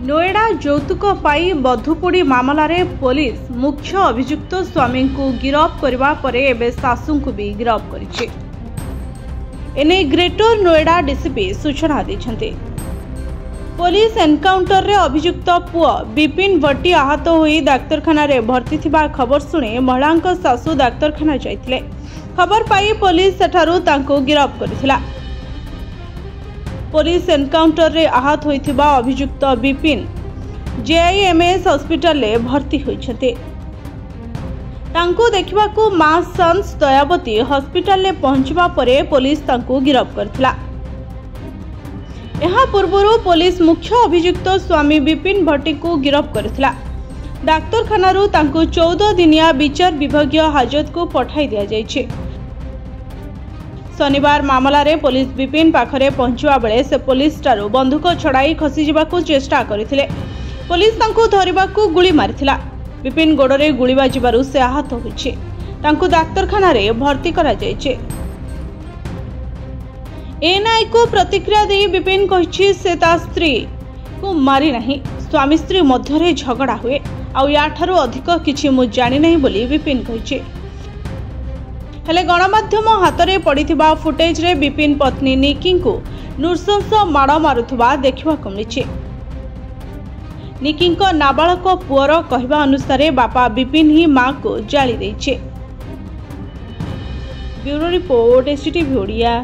नोएडा यौतुक पाई बधुपोड़ी मामलारे police मुख्य अभियुक्त स्वामी को गिरफ्त करबा परे एबे सासू को भी गिरफ्त करिछि। एने ग्रेटर नोएडा डीसीपी सूचना दैछन्ते। पुलिस एनकाउंटर रे अभियुक्त पुआ विपिन भट्टी आहत होई डाक्तरखाना रे भर्ती थिबा खबर सुने महिला सासू डाक्तरखाना जाइथिले। खबर पाई पुलिस सेठारु तांको गिरफ्त करथिला। पुलिस एनकाउंटर रे आहत होइथिबा अभियुक्त विपिन जेआईएमएस हॉस्पिटल रे भर्ती होइछते। तांको देखिबाकू मां सन्स दयावती हॉस्पिटल रे पहुंचबा परे पुलिस तांको गिरफ्त करथिला। एहा पूर्वरु पुलिस मुख्य अभियुक्त स्वामी विपिन भट्टी को गिरफ्त करथिला। डाक्तरखाना तांको 14 दिनिया विचार विभागीय हाजत को पठाई दिया जायछि। शनिवार मामला रे पुलिस विपिन पाखरे पहुंचवा बेले से पुलिस टारू बंदूक छड़ाई खसी जिबाकू चेष्टा करथिले। पुलिस तांको धरिबाकू गुली मारिथिला। विपिन गोड़रे गुली बाजिबारु से आहत होइछि। तांको डाक्तरखाना रे भर्ती करा जायछि। एनआई को प्रतिक्रिया दे विपिन कहिछि से ता स्त्री को मारी नाही। स्वामी स्त्री मध्यरे झगड़ा हुए आउ याठारु अधिक किछि मु जानि नाही बोली विपिन कहिछि। हेले गणमाध्यम हाथ में पड़िथिबा फुटेज रे विपिन पत्नी निकी को नृशंस माड़ मारुथबा देखा मिली। निकी नाबालक पुअर कहवा अनुसार बापा विपिन ही मां को जाली देइछे। Bureau report STV Odia.